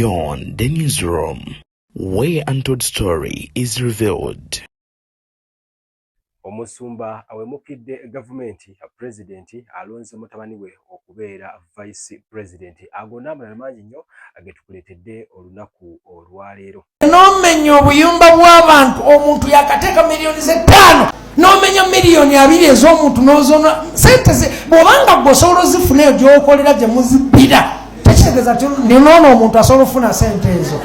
Beyond the newsroom, where untold story is revealed. Omusumba awemukidde gavumenti pulezidenti alonze mutabani we okubeera vice president agonna amalala mangi nnyo agetukuleetedde olunaku olwaleero. N'omenya obuyumba bw'abantu omuntu yakateeka miliyoni ze 5 n'omenya miliyoni 2 ez'omuntu n'ozona sente ze bw'obanga gwe osobola ozifuna eyo gy'okolera gye muzibbira tekitegeeza nti ninoono omuntu asobola ofuna sente ezo.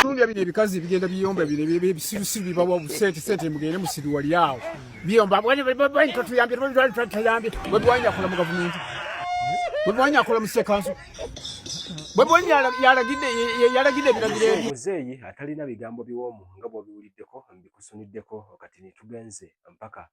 Bino ebikazi bigenda biyomba bino ebisirusiru bibawa sente mugende musiri wali awo biyomba bwani tutuyambye bwe bwanya akola mu gavumenti bwe bwanya akola mu sekanso bwe bwanya yalagidde ebiragiro ebyo. Muzeeyi atalina bigambo biwoomu nga bw'obiwuliddeko mbikusuuniddeko kati nitugenze mpaka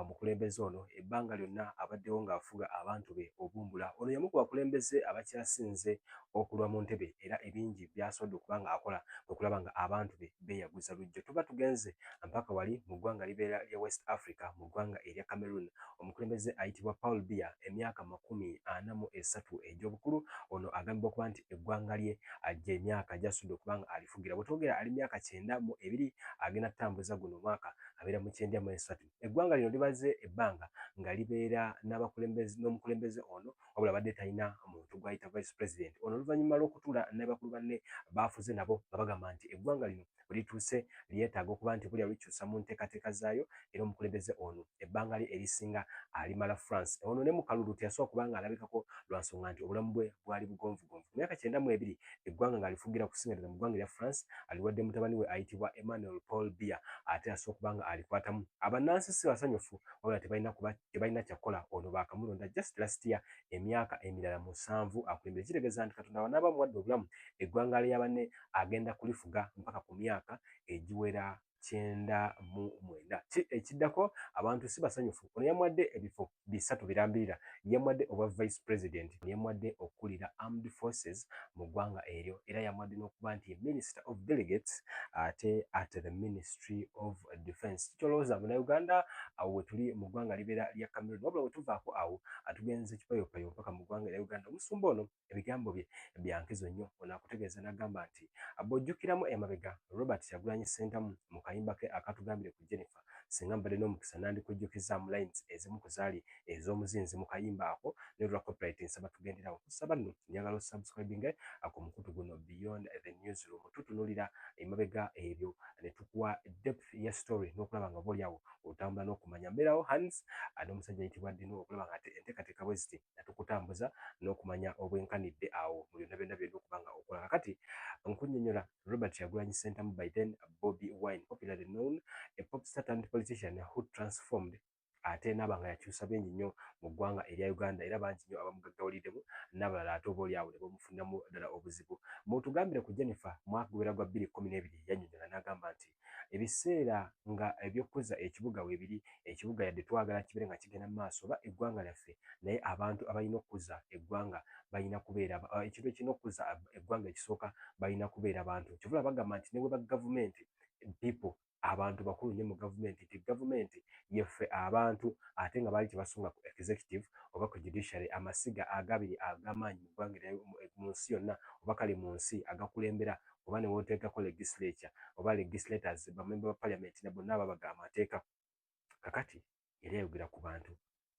omukulembeze ono ebbanga lyonna abaddewo ng'afuga abantu be obumbula. Ono yamu ku bakulembeze abakyasinze okulwa mu ntebe era ebingi byasobodde okuba ng'akola okulaba nga abantu be beeyaguza lujjo. Tuba tugenze mpaka wali mu ggwanga libeera lya West Africa mu ggwanga erya Cameroon. Omukulembeze ayitibwa Paul Biya, emyaka 43 egy'obukulu. Ono agambibwa okuba nti eggwanga lye ajja emyaka gy'asudde okuba nga alifugira. Bwe twogera ali myaka 92 agenda kutambuza guno mwaka abeera mu 93. Eggwanga lino libaze ebbanga nga libeera n'omukulembeze ono wabula badde talina muntu gw'ayita vice president. Ono oluvannyuma lw'okutuula ne bakulu banne baafuze nabo nga bagamba nti eggwanga lino bwe lituuse lyetaaga okuba nti bulya likyusa mu nteekateeka zaayo era omukulembeze ono ebbanga lye erisinga alimala France. Ono ne mu kalulu teyasobola kuba nga alabikako lwa nsonga nti obulamu bwe bwali bugonvugonvu. Mu myaka 92 eggwanga ng'alifugira kusingaza mu ggwanga lya France aliwadde mutabani we ayitibwa Emmanuel Paul Biya ate asobola kuba nga alikwatamu. Abannansi si basanyufu wabula tebalina kyakola. Ono baakamulonda just last year emyaka emirala 7 akulembera. Kitegeeza nti Katonda wanaaba muwadde obulamu eggwanga lya banne agenda kulifuga mpaka ku myaka egiwera 99. Ekiddako abantu si basanyufu. Ono yamuwadde ebifo 3 birambirira. Yamuwadde obwa vice president, yamuwadde okukulira armed forces mu ggwanga eryo era yamuwadde n'okuba nti minister of delegates ate at the ministry of defense. Kyolowooza Munnayuganda awo we tuli mu ggwanga libeera lya Cameroon wabula we tuvaako awo atugenze kipayopayo mpaka mu ggwanga lya Uganda. Omusumba ono ebigambo bye bya nkizo nnyo. Ono akutegeeza n'agamba nti bw'ojjukiramu emabega Robert Kyagulanyi Ssentamu mu kayimba ke akatugambire ku Jennifer singa mbadde n'omukisa nandikujjukizaamu lines ezimu ku zaali ez'omuzinzi mu kayimba ako ne lwa copyright nsaba tugenderawo. Kusaba nno njagala osubscribing ku mukutu guno Beyond the Newsroom. Tutunulira emabega ebyo ne tukuwa depth ya story n'okulaba nga boolyawo otambula n'okumanya mbeerawo hands n'omusajja ayitibwa Dino okulaba nga enteekateeka bwe ziti natukutambuza n'okumanya obwenkanidde awo mu byonna byonna byonna okuba nga okola. Kakati nkunnyonnyola Robert Kyagulanyi Ssentamu, by then Bobi Wine, popularly known a pop star and politician who transformed ate n'aba nga yakyusa bingi nnyo mu ggwanga erya Uganda era bangi nnyo abamugaggawuliddemu n'abalala ate obaolyawo ne bamufuniramu ddala obuzibu. Mutugambire ku Jennifer mwaka guwera gwa 2012 yannyonnyola n'agamba nti ebiseera nga eby'okuzza ekibuga weebiri ekibuga yadde twagala kibeere nga kigenda mu maaso oba eggwanga lyaffe naye abantu abalina okuzza eggwanga balina kubeera ekintu ekirina okuzza eggwanga ekisooka balina kubeera bantu. Kivula bagamba nti ne bwe ba gavumenti people abantu bakulu nnyo mu gavumenti nti gavumenti yeffe abantu ate nga baali tebasonga ku executive oba ku judiciary amasiga agabiri ag'amaanyi mu ggwanga mu nsi yonna oba kale mu nsi agakulembera oba ne woteekako legislature oba legislators bamemba ba parliament ne bonna ababaga amateeka. Kakati yali ayogera ku bantu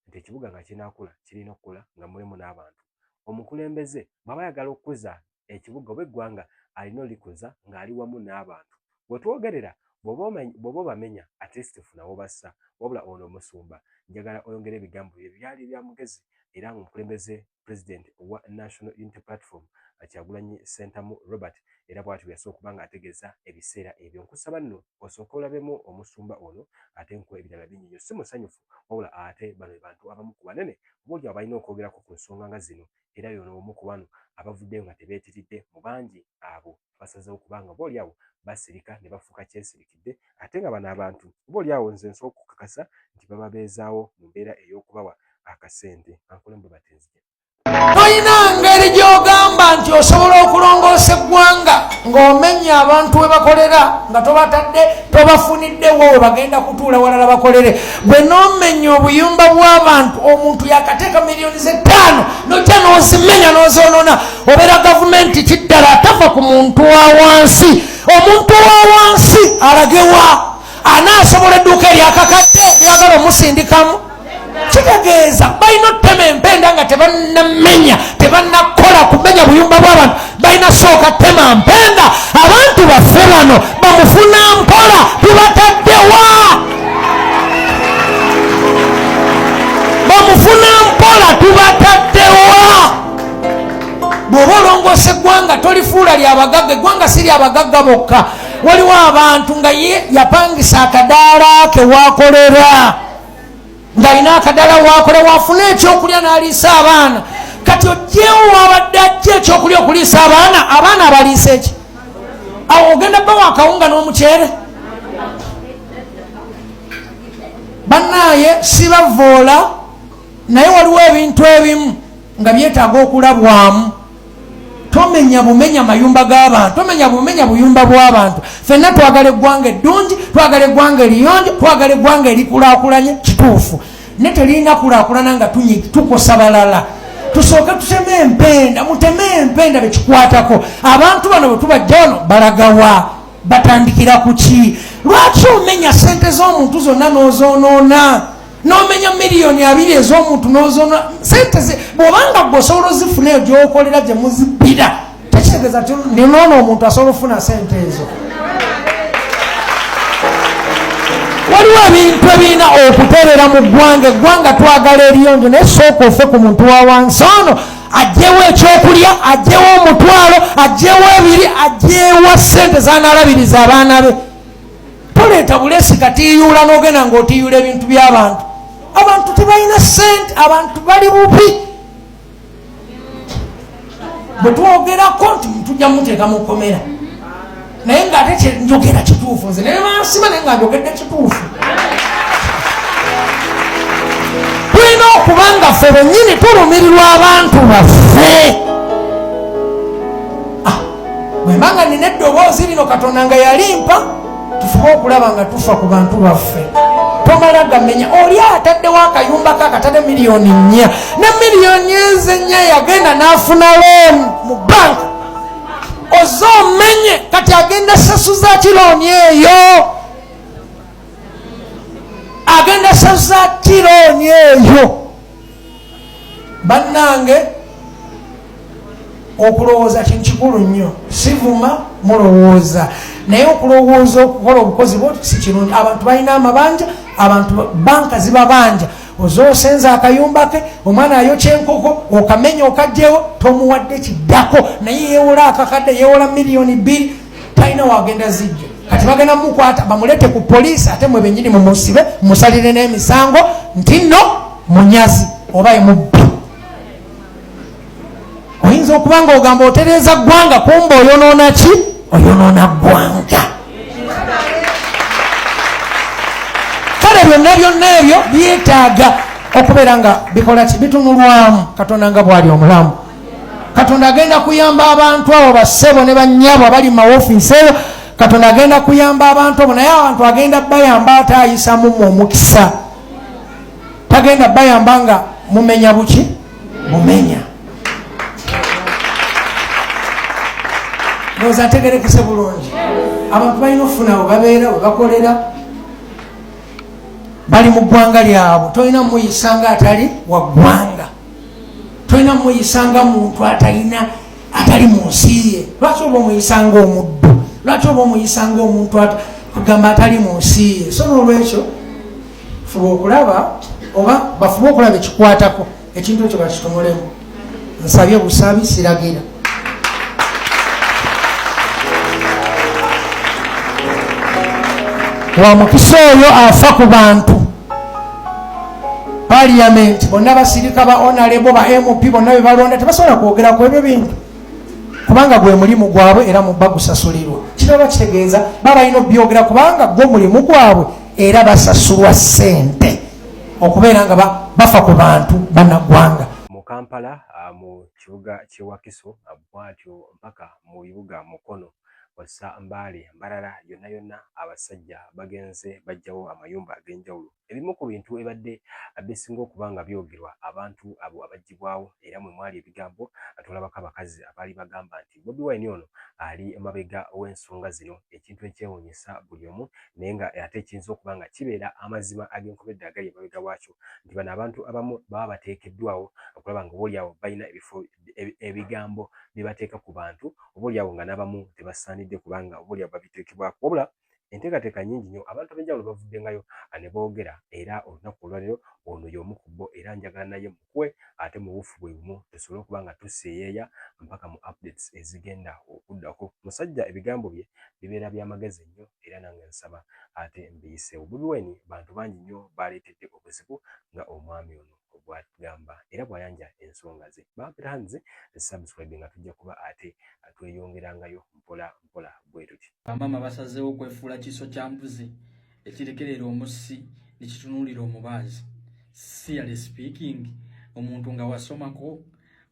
nti ekibuga nga kinaakula kirina okukula nga mulimu n'abantu. Omukulembeze bw'aba ayagala okukuza ekibuga oba eggwanga alina olikuza ng'ali wamu n'abantu. Bwe twogerera bw'oba obamenya at least funa wobassa wabula ono omusumba njagala oyongera ebigambo bye byali bya mugezi era ng'omukulembeze president wa National Unity Platform Kyagulanyi Ssentamu Robert era bw'atyo yasobola okuba ng'ategeeza ebiseera ebyo. Nkusaba nno osooka olabemu omusumba ono ate nkuwa ebirala bingi nnyo. Si musanyufu wabula ate bano bantu abamu ku banene oboolyawo balina okwogerako ku nsonga nga zino era yono omu ku bano abavuddeyo nga tebeetiridde mu bangi abo basazeewo kubanga oboolyawo basirika ne bafuuka kyesirikidde ate nga bano abantu oboolyawo nze nsobola okukakasa nti baba beezaawo mu mbeera ey'okubawa akasente. Ankulembe batenzije. Toyina ngeri gy'ogamba nti osobola okulongoosa eggwanga ng'omenya abantu we bakolera nga tobatadde tobafuniddewo we bagenda kutuula walala bakolere. Bwe n'omenya obuyumba bw'abantu omuntu yakateeka miliyoni ze 5 nojja n'ozimenya n'ozoonona obeera gavumenti kiddala atafa ku muntu wa wansi. Omuntu wa wansi alagewa anaasobola edduuka eryakakadde lyagala omusindikamu. Kitegeeza balina ottema empenda nga tebannamenya tebannakola kumenya buyumba bw'abantu. Balina sooka ttema mpenda. Abantu baffe bano bamufuna mpola tubataddewa. Bamufuna mpola tubataddewa. Bw'oba olongoose eggwanga tolifuula lyabagagga. Eggwanga si lyabagagga bokka. Waliwo abantu nga ye yapangisa akadaala ke waakolera ng'alina akadala wakola wafuna ekyokulya n'aliisa abaana. Kati ojjewo wabadde ajja ekyokulya okuliisa abaana abaliisa eki? Awo ogenda bawa akawunga n'omuceere? Bannaaye sibavoola naye waliwo ebintu ebimu nga byetaaga okulabwamu. Tomenya bumenya mayumba g'abantu, tomenya bumenya buyumba bw'abantu. Ffenna twagala eggwanga eddungi, twagala eggwanga eriyonjo, twagala eggwanga erikulaakulanye. Kituufu ne terina kulaakulana nga tukosa balala. Tusooke tuteme empenda, muteme empenda bekikwatako. Abantu bano bwe tubajja wano balagawa batandikira ku ki? Lwaki omenya ssente z'omuntu zonna n'ozoonoona? N'omenya miliyoni 2 ez'omuntu n'ozoona ssente ze bw'obanga gwe osobola ozifuna eyo gy'okolera gye muzibbira. Tekitegeeza nti ninoona omuntu asobola okufuna ssente ezo. Waliwo ebintu ebirina okutereera mu ggwanga. Eggwanga twagala eriyonjo naye sooka ofe ku muntu wa wansi ono. Ajjewo ekyokulya, ajjewo omutwalo, ajjewo 2, ajjewo ssente z'anaalabiriza abaana be. Toleeta buleesi katiiyuula n'ogenda ng'otiiyula ebintu by'abantu. Abantu tebalina ssente, abantu bali bubi. Bwe twogerako nti tujja muteeka mu kkomera naye ng'ate njogera kituufu. Nze naye bansima naye nga njogedde kituufu. Tulina okuba nga ffe bennyini tulumirirwa abantu baffe. Bwe mba nga nina eddoboozi lino Katonda nga yalimpa tufube okulaba nga tufa ku bantu baffe. Tomala gamenya. Oli ataddewo akayumba kakatadde miliyoni 4 ne miliyoni ezo 4 yagenda n'afuna looni mu banka. Ozoomenye kati agenda sasuza kirooni eyo. Agenda sasuza kirooni eyo. Bannange okulowooza kintu kikulu nnyo. Sivuma mulowooza naye okulowooza okukola obukozi bwoti si kirungi. Abantu balina amabanja, abantu banka zibabanja. Ozoosenza akayumba ke, omwana ayokya enkoko okamenya okajjewo tomuwadde kiddako naye yeewola akakadde yeewola miliyoni 2 talina wagenda zijja. Kati bagenda mukwata bamulete ku poliisi ate mwe bennyini mumusibe musalire n'emisango nti nno munyazi oba emubbi. Oyinza okuba nga ogamba otereeza ggwanga kumba oyonoona ki? Oyonoona ggwanga. Kale byonna ebyo byetaaga okubeera nga bikola ki? Bitunulwamu. Katonda nga bw'ali omulamu. Katonda agenda kuyamba abantu abo bassebo ne bannyabo abali mu mawofiisi eyo. Katonda agenda kuyamba abantu abo naye abantu agenda bayamba ate ayisamu mu omukisa. Tagenda bayamba nga mumenya buki? Mumenya. Ndowooza ntegerekese bulungi. Abantu balina okufuna we babeera we bakolera bali mu ggwanga lyabwe. Tolina muyisanga atali wa ggwanga. Tolina muyisanga muntu atali mu nsi ye. Lwaki oba omuyisanga omuddu? Lwaki oba omuyisanga omuntu kugamba atali mu nsi ye? So n'olwekyo fuba okulaba oba bafube okulaba ekikwatako ekintu ekyo bakitunulemu. Nsabye busabi siragira. Wa mukisa oyo afa ku bantu. Parliament bonna basirika ba honorable ba MP bonna be balonda tebasobola kwogera ku ebyo bintu kubanga gwe mulimu gwabwe era mubba gusasulirwa. Kino bakitegeeza baba ino byogera kubanga gwe mulimu gwabwe era basasulwa ssente okubeera nga bafa ku bantu bannaggwanga. Mu Kampala mu kibuga ky'e Wakiso bwatyo mpaka mu bibuga Mukono wassa Mbale Mbarara yonna abasajja bagenze bajjawo amayumba ag'enjawulo. Ebimu ku bintu ebadde bisinga okubanga byogerwa abantu abo abagibwawo era mwe mwali ebigambo tulabako abakazi abaali bagamba nti Bobi Wine ono ali emabega w'ensonga zino, ekintu ekyewuunyisa buli omu naye nga ate ekiyinza okuba nga kibeera amazima ag'enkobedde agali emabega waakyo nti bano abantu abamu baba bateekeddwawo okulaba nga oboolyawo balina ebifo ebigambo bye bateeka ku bantu oboolyawo nga n'abamu tebasaanidde kubanga oboolyawo babiteekebwako wabula enteekateeka nnyingi nnyo abantu ab'enjawulo bavuddengayo ne boogera era olunaku olwaleero ono y'omu ku bo era njagala naye mukuwe ate mu bufu bwe bumu tusobole okuba nga tuseeyeeya mpaka mu updates ezigenda okuddako. Musajja ebigambo bye bibeera by'amagezi nnyo era nange nsaba ate mbiyiseewo. Bobi Wine bantu bangi nnyo baleetedde obuzibu nga omwami ono bw'agamba era bw'ayanja ensonga ze. Bampita hanze subscribe nga tujja kuba ate tweyongerangayo mpola mpola bwe tuti. Bamama basazeewo okwefuula kiso kya mbuzi ekirekerera omussi ne kitunuulira omubaazi. Seriously speaking, omuntu nga wasomako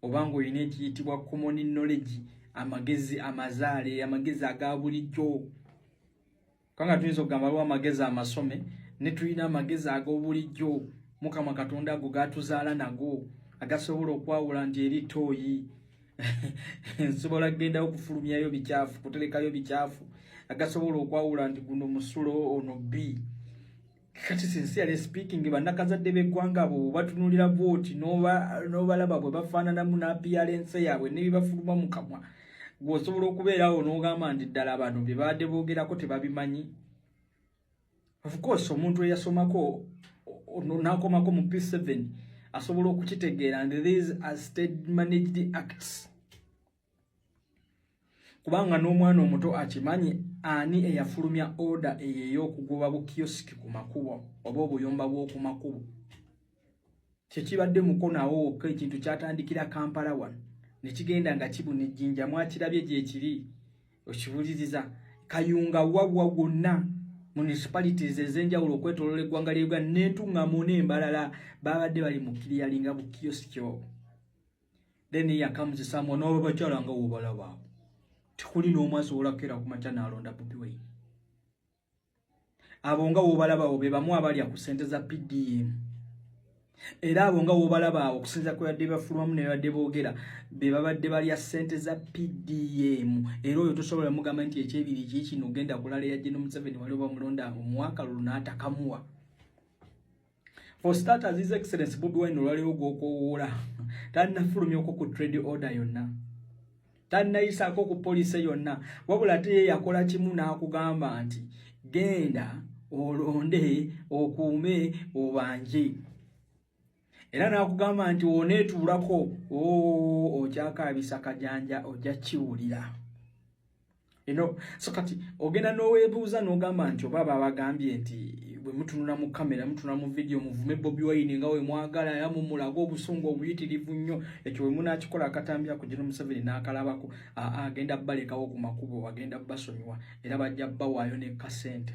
oba ng'olina ekiyitibwa common knowledge, amagezi amazaale, amagezi aga bulijjo. Kanga tuyinza okugamba waliwo amagezi amasome ne tulina amagezi ag'obulijjo Mukama Katonda ago gatuzaala nago agasobola okwawula nti eri tooyi nsobola kugenda okufulumyayo bikyafu kuterekayo bikyafu agasobola okwawula nti guno musulo ono B. Kati sincerely speaking bannakazadde b'eggwanga abo batunulira bwoti n'obalaba bwe bafaananamu n'appearance yaabwe ne bibafuluma mu kamwa gw'osobola okubeerawo n'ogamba nti ddala abantu bye babadde boogerako tebabimanyi. Of course omuntu eyasomako n'akomako mu P7 asobola okukitegeera and these are state managed acts. Kubanga n'omwana omuto akimanyi ani eyafulumya order ey'okugoba bukiyosiki ku makubo oba obuyomba bw'oku makubo. Kyekibadde mukonawo okka ekintu kyatandikira Kampala wano ne kigenda nga kibuna ejjinja mwakirabye gye kiri okibuliriza Kayunga wabwa gwonna municipalities ez'enjawulo okwetooloola eggwanga lya Uganda n'entuŋŋamu n'embalala babadde bali mu kiriyalinga bukiyosiki obwo. Then here comes someone n'abakyala nga wobalaba tekuli n'omu asobola kukeera ku makya n'alonda Bobi Wine. Abo nga wobalaba abo be bamu abalya ku ssente za PDM era abo nga wobalaba awo okusinza ku yadde bafulwamu ne badde boogera be babadde balya ssente za PDM era oyo tosobola mugamba nti ekyebiri kino ogenda kulala yajje no Museveni wali oba mulonda omwaka lulu n'atakamuwa. For starters, His Excellency Bobi Wine olwaliwo gw'okowoola tannafulumyako ku trade order yonna tannayisaako ku poliisi yonna wabula ate ye yakola kimu n'akugamba nti genda olonde okuume obanje era n'akugamba nti oneetuulako okyakaabisa kajanja ojja kiwulira. So kati ogenda n'oweebuuza n'ogamba nti oba babagambye nti bwe mutunula mu kamera mutunula mu video muvume Bobi Wine nga we mwagala era mumulaga obusungu obuyitirivu nnyo ekyo we munaakikola akatambira ku General Museveni n'akalabako agenda balekawo ku makubo agenda basonyiwa era bajja bawaayo ne kasente.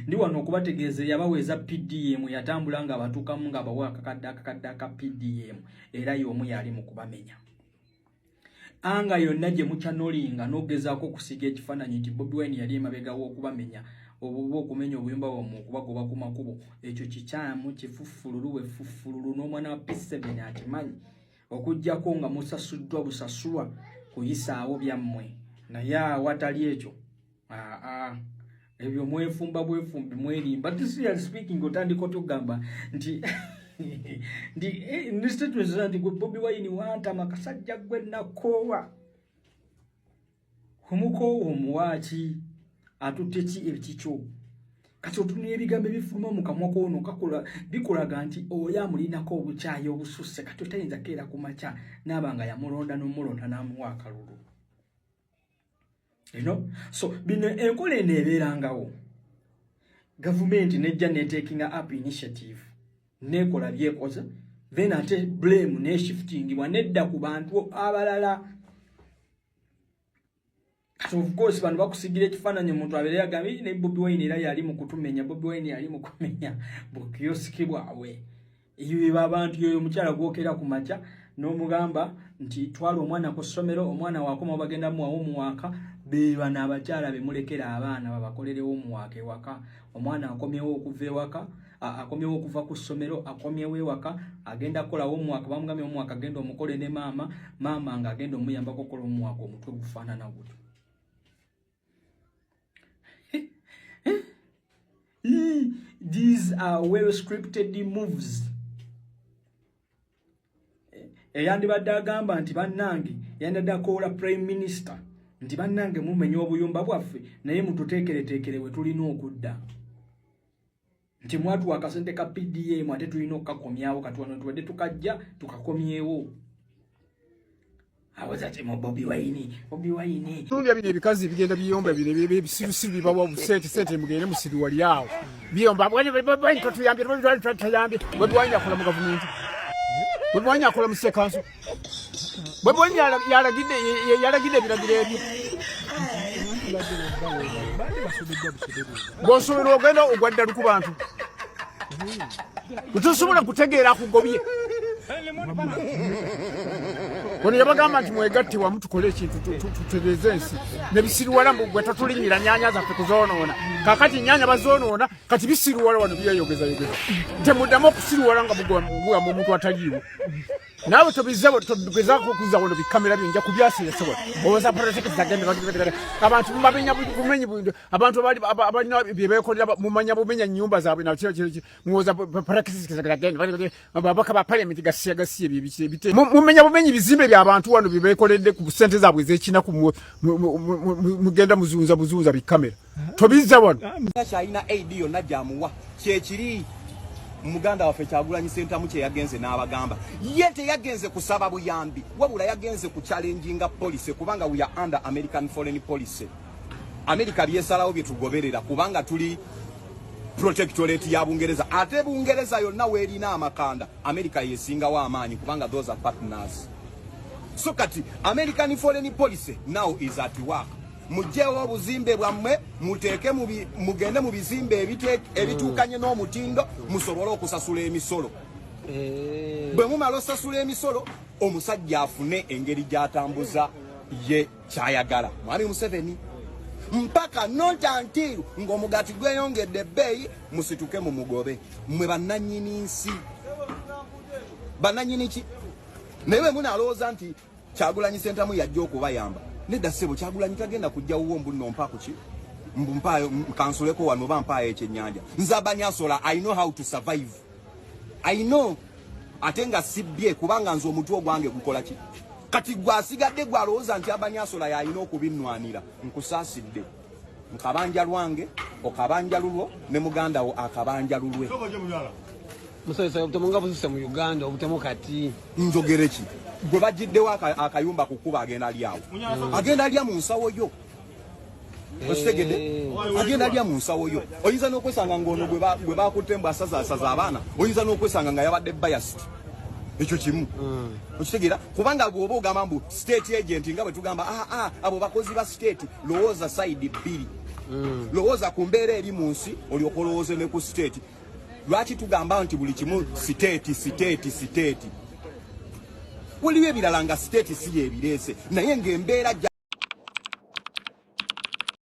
Ndi wano okubategeeza yabaweeza PDM yatambula nga batuukamu nga bawa akakadde aka PDM era y'omu yali mu kubamenya. Anga yonna gye mukyanolinga n'ogezaako okusiga ekifaananyi nti Bobi Wine yali emabega w'okubamenya obuba okumenya obuyumba bwammwe okubagoba ku makubo ekyo kikyamu kifufululu wefufululu n'omwana wa P7 akimanyi okuggyako nga musasuddwa busasulwa kuyisaawo byammwe naye awatali ekyo ebyo mwefumba bwefumbi mwerimba. Seriously speaking otandika otugamba nti ndi statement nti gwe Bobi Wine wantama kasajja gwe nakoowa omukoowa omuwaaki atutte ki ekikyo kati otunira ebigambo ebifuluma mu kamwa k'ono bikulaga nti oyo amulinako obukyayi obususse kati otayinza keera ku makya naaba nga yamulonda n'omulonda n'amuwa akalulu. So bino enkola eno ebeerangawo gavumenti nejja netekinga up initiative nekola byekoze then ate blame ne shiftingibwa nedda ku bantu abalala. So of course bantu bakusigira ekifaananyi omuntu abeera yagambye ne Bobi Wine era yali mu kutumenya Bobi Wine yali mu kumenya bukiyosiki bwawe iyo abantu yoyo mukyala gwokera ku makya n'omugamba nti twala omwana ku ssomero omwana wakoma bagenda muwawo muwaka beba n'abakyala bemulekera abaana babakolerewo omuwaka ewaka omwana akomyewo okuva ewaka akomyewo okuva ku ssomero akomyewo ewaka agenda kukolawo omuwaka bamugambye omuwaka agenda omukole ne maama nga agenda omuyambako okukola omuwaka omutwe gufaanana gutyo. These are well scripted moves. Eyandibadde agamba nti bannange yandadde akoola prime minister nti bannange mumenya obuyumba bwaffe naye mututeekereteekere we tulina okudda nti mwatuwa akasente ka PDM ate tulina okukakomyawo kati wano tuwadde tukajja tukakomyewo. Awazatemo Bobi Wine. Tunja bino ebikazi bigenda biyomba bino ebisirusiru bibawa obusente mugende musiri wali awo biyomba bwani totuyambye Bobi Wine akola mu gavumenti Bobi Wine akola mu sekanso Bobi Wine yalagidde ebiragiro ebyo bw'osobola ogenda ogwaddalu ku bantu tetusobola kutegeera akugobye Kono yabagamba nti mwegatte wamu tukole ekintu tutereze ensi nebisiruwala gwe totulinyira nyanya zaffe kuzoonoona kakati nyanya bazoonoona kati bisiruwala wano byeyogeza temuddamu okusiruwala nga mugwa mu muntu ataliiwo naawe tobigezaako okuza wano bikamera byinja kubyasiresobola owoza politiki zagenda abantu bumenyi abantu abalina byebeekolera mumanya bumenya nnyumba zaabwe muwoza politiki zagenda babaka ba parliament gasiye bibite mumenya bumenyi bizimbe by'abantu wano byebeekoledde ku sente zaabwe ez'ekinaku mugenda muzunza bikamera tobizza wano kyalina aid yonna gyamuwa kyekiri Muganda waffe Kyagulanyi Ssentamu kye yagenze n'abagamba ye teyagenze kusaba buyambi wabula yagenze ku challenginga policy kubanga we are under American foreign policy. America byesalawo byetugoberera kubanga tuli protectorate ya Bungereza ate Bungereza yonna weerina amakanda America yesingawo amaanyi kubanga those are partners. So kati American foreign policy now is at work. Mujewo obuzimbe bwammwe muteeke mugende mu bizimbe ebituukanye n'omutindo musobole okusasula emisolo. Bwe mumala osasula emisolo omusajja afune engeri gy'atambuza ye kyayagala. Mwami Museveni mpaka not until ng'omugati gweyongedde ebbeeyi musituke mu mugobe mmwe bannannyini nsi. Bannannyini ki? Naye bwe munalowooza nti Kyagulanyi Ssentamu yajja okubayamba. Nedda ssebo Kyagulanyi tagenda kujja wuwo mbuno mpaako ki mpayo kansuleko wano bampayo ekyennyanja nze Abanyasola I know how to survive. I know ate nga sibbye kubanga nze omutwe ogwange gukola ki kati gwasigadde gwalowooza nti Abanyasola yalina okubinnwanira nkusaasidde nkabanja lwange okabanja lulwo ne muganda wo akabanja lulwe musayisa obutemonga busise mu Uganda obutemo kati njogere ki gwe bajiddewo akayumba kukuba agenda lyawo agenda lya mu nsawo yo okitegedde agenda lya mu nsawo yo oyinza n'okwesanga ng'ono gwe bakutte mbu asaza abaana oyinza n'okwesanga nga yabadde biased ekyo kimu okitegeera kubanga bw'oba ogamba mbu state agent nga bwe tugamba abo bakozi ba state lowooza side bbiri lowooza ku mbeera eri mu nsi olyoka olowooze ne ku state lwaki tugamba nti buli kimu state waliwo ebirala nga state si yeebireese naye ng'embeera